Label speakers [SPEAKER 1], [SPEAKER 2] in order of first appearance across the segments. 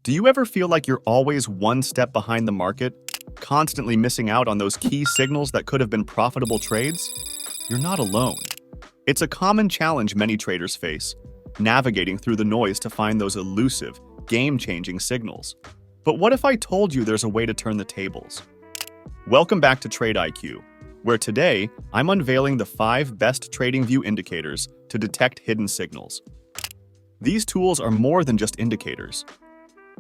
[SPEAKER 1] Do you ever feel like you're always one step behind the market, constantly missing out on those key signals that could have been profitable trades? You're not alone. It's a common challenge many traders face, navigating through the noise to find those elusive, game-changing signals. But what if I told you there's a way to turn the tables? Welcome back to TradeIQ, where today I'm unveiling the 5 best TradingView indicators to detect hidden signals. These tools are more than just indicators.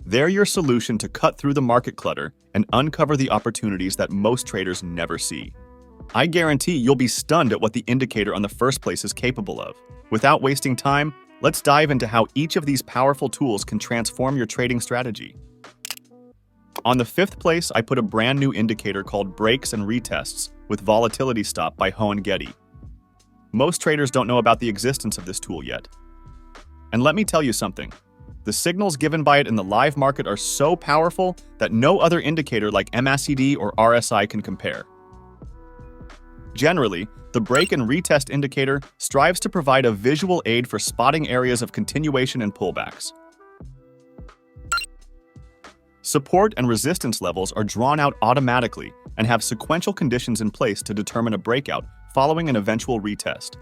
[SPEAKER 1] They're your solution to cut through the market clutter and uncover the opportunities that most traders never see. I guarantee you'll be stunned at what the indicator on the first place is capable of. Without wasting time, let's dive into how each of these powerful tools can transform your trading strategy. On the 5th place, I put a brand new indicator called Breaks and Retests with Volatility Stop by Getty. Most traders don't know about the existence of this tool yet. And let me tell you something. The signals given by it in the live market are so powerful that no other indicator like MACD or RSI can compare. Generally, the break and retest indicator strives to provide a visual aid for spotting areas of continuation and pullbacks. Support and resistance levels are drawn out automatically and have sequential conditions in place to determine a breakout following an eventual retest.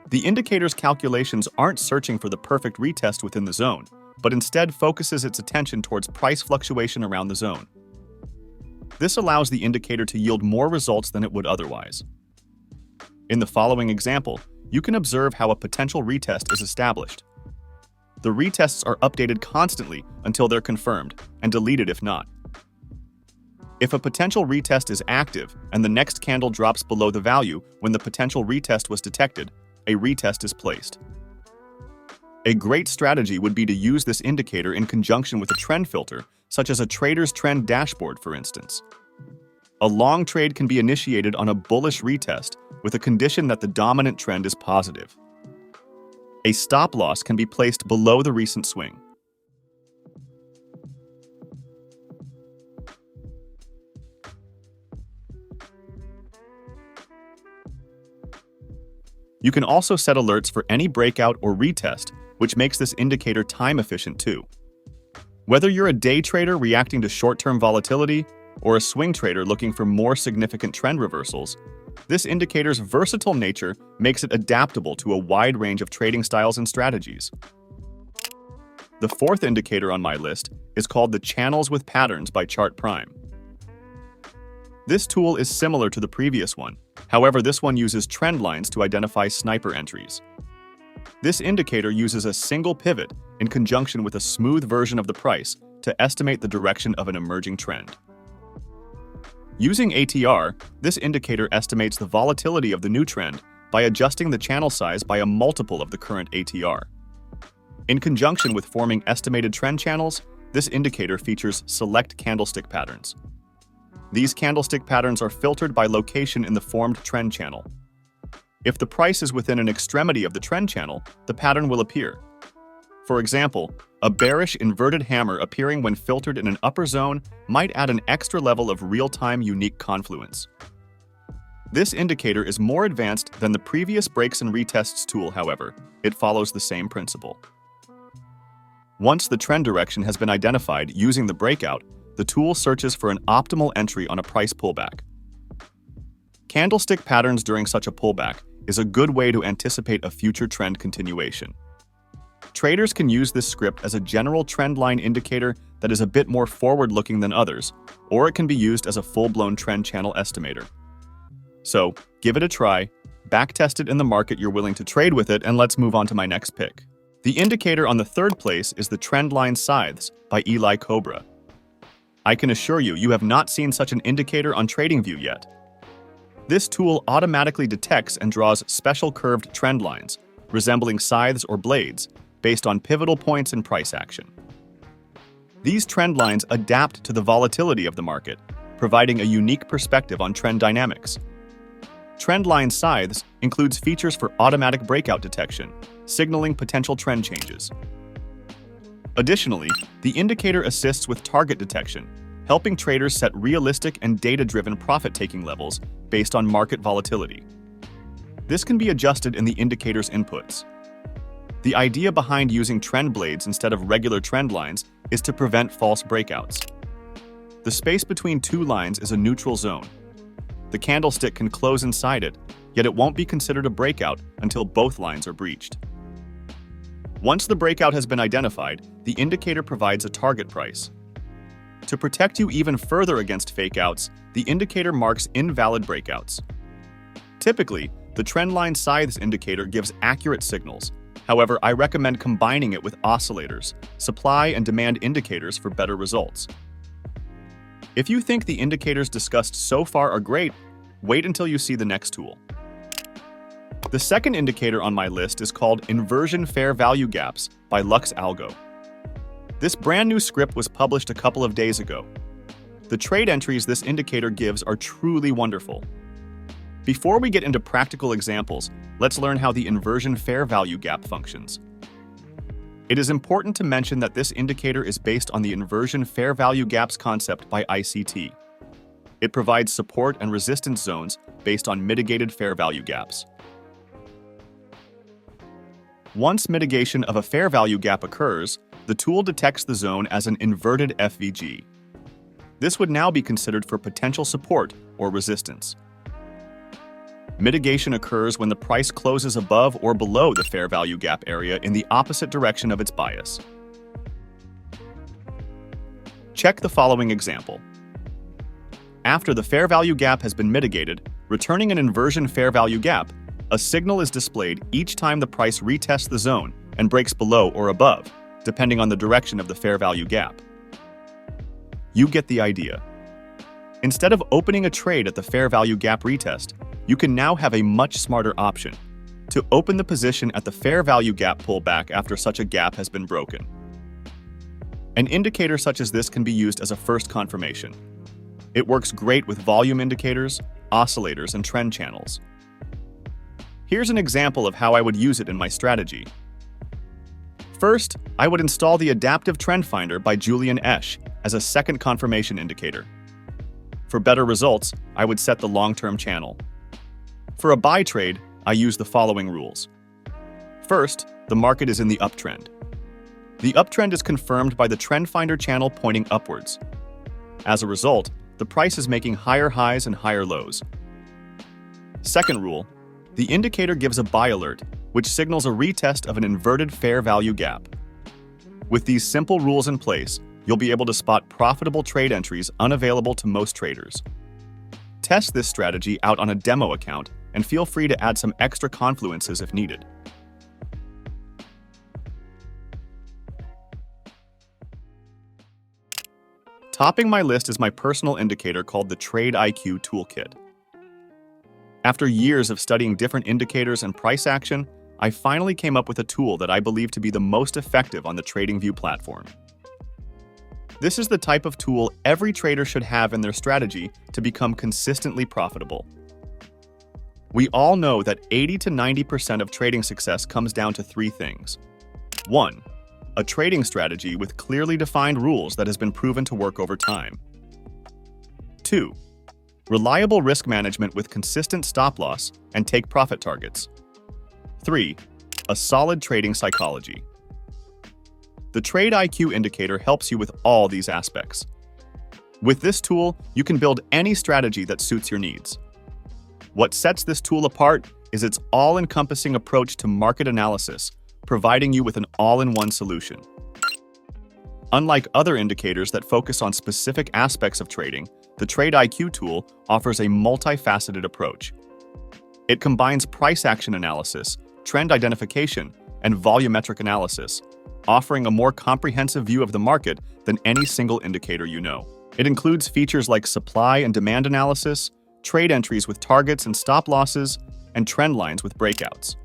[SPEAKER 1] The indicator's calculations aren't searching for the perfect retest within the zone, but instead focuses its attention towards price fluctuation around the zone. This allows the indicator to yield more results than it would otherwise. In the following example, you can observe how a potential retest is established. The retests are updated constantly until they're confirmed, and deleted if not. If a potential retest is active and the next candle drops below the value when the potential retest was detected, a retest is placed. A great strategy would be to use this indicator in conjunction with a trend filter, such as a trader's trend dashboard, for instance. A long trade can be initiated on a bullish retest with a condition that the dominant trend is positive. A stop loss can be placed below the recent swing. You can also set alerts for any breakout or retest, which makes this indicator time efficient too. Whether you're a day trader reacting to short-term volatility or a swing trader looking for more significant trend reversals, this indicator's versatile nature makes it adaptable to a wide range of trading styles and strategies. The 4th indicator on my list is called the Channels with Patterns by Chart Prime. This tool is similar to the previous one. However, this one uses Trendlines to identify sniper entries. This indicator uses a single pivot in conjunction with a smooth version of the price to estimate the direction of an emerging trend. Using ATR, this indicator estimates the volatility of the new trend by adjusting the channel size by a multiple of the current ATR. In conjunction with forming estimated trend channels, this indicator features select candlestick patterns. These candlestick patterns are filtered by location in the formed trend channel. If the price is within an extremity of the trend channel, the pattern will appear. For example, a bearish inverted hammer appearing when filtered in an upper zone might add an extra level of real-time unique confluence. This indicator is more advanced than the previous breaks and retests tool, however. It follows the same principle. Once the trend direction has been identified using the breakout, the tool searches for an optimal entry on a price pullback. Candlestick patterns during such a pullback is a good way to anticipate a future trend continuation. Traders can use this script as a general trend line indicator that is a bit more forward-looking than others, or it can be used as a full-blown trend channel estimator. So, give it a try, backtest it in the market you're willing to trade with it, and let's move on to my next pick. The indicator on the 3rd place is the Trendline Scythes by Eli Cobra. I can assure you, you have not seen such an indicator on TradingView yet. This tool automatically detects and draws special curved trend lines, resembling scythes or blades, based on pivotal points in price action. These trend lines adapt to the volatility of the market, providing a unique perspective on trend dynamics. Trendline Scythes includes features for automatic breakout detection, signaling potential trend changes. Additionally, the indicator assists with target detection, helping traders set realistic and data-driven profit-taking levels based on market volatility. This can be adjusted in the indicator's inputs. The idea behind using trend blades instead of regular trend lines is to prevent false breakouts. The space between two lines is a neutral zone. The candlestick can close inside it, yet it won't be considered a breakout until both lines are breached. Once the breakout has been identified, the indicator provides a target price. To protect you even further against fakeouts, the indicator marks invalid breakouts. Typically, the trendline size indicator gives accurate signals. However, I recommend combining it with oscillators, supply and demand indicators for better results. If you think the indicators discussed so far are great, wait until you see the next tool. The second indicator on my list is called Inversion Fair Value Gaps by Lux Algo. This brand new script was published a couple of days ago. The trade entries this indicator gives are truly wonderful. Before we get into practical examples, let's learn how the inversion fair value gap functions. It is important to mention that this indicator is based on the inversion fair value gaps concept by ICT. It provides support and resistance zones based on mitigated fair value gaps. Once mitigation of a fair value gap occurs, the tool detects the zone as an inverted FVG. This would now be considered for potential support or resistance. Mitigation occurs when the price closes above or below the fair value gap area in the opposite direction of its bias. Check the following example. After the fair value gap has been mitigated, returning an inversion fair value gap, a signal is displayed each time the price retests the zone and breaks below or above, depending on the direction of the fair value gap. You get the idea. Instead of opening a trade at the fair value gap retest, you can now have a much smarter option: to open the position at the fair value gap pullback after such a gap has been broken. An indicator such as this can be used as a first confirmation. It works great with volume indicators, oscillators, and trend channels. Here's an example of how I would use it in my strategy. First, I would install the Adaptive Trend Finder by Julian Esch as a second confirmation indicator. For better results, I would set the long-term channel. For a buy trade, I use the following rules. First, the market is in the uptrend. The uptrend is confirmed by the Trend Finder channel pointing upwards. As a result, the price is making higher highs and higher lows. Second rule, the indicator gives a buy alert, which signals a retest of an inverted fair value gap. With these simple rules in place, you'll be able to spot profitable trade entries unavailable to most traders. Test this strategy out on a demo account and feel free to add some extra confluences if needed. Topping my list is my personal indicator called the TradeIQ Toolkit. After years of studying different indicators and price action, I finally came up with a tool that I believe to be the most effective on the TradingView platform. This is the type of tool every trader should have in their strategy to become consistently profitable. We all know that 80 to 90% of trading success comes down to three things. 1. A trading strategy with clearly defined rules that has been proven to work over time. 2. Reliable risk management with consistent stop-loss and take-profit targets. 3. A solid trading psychology. The TradeIQ indicator helps you with all these aspects. With this tool, you can build any strategy that suits your needs. What sets this tool apart is its all-encompassing approach to market analysis, providing you with an all-in-one solution. Unlike other indicators that focus on specific aspects of trading, the TradeIQ tool offers a multifaceted approach. It combines price action analysis, trend identification, and volumetric analysis, offering a more comprehensive view of the market than any single indicator you know. It includes features like supply and demand analysis, trade entries with targets and stop losses, and trend lines with breakouts.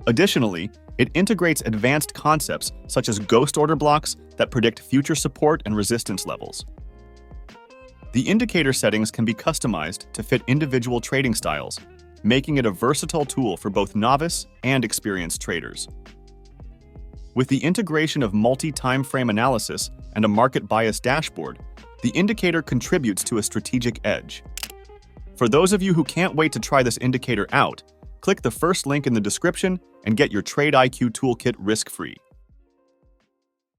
[SPEAKER 1] Additionally, it integrates advanced concepts such as ghost order blocks that predict future support and resistance levels. The indicator settings can be customized to fit individual trading styles, making it a versatile tool for both novice and experienced traders. With the integration of multi-time frame analysis and a market bias dashboard, the indicator contributes to a strategic edge. For those of you who can't wait to try this indicator out, Click the first link in the description and get your TradeIQ Toolkit risk-free.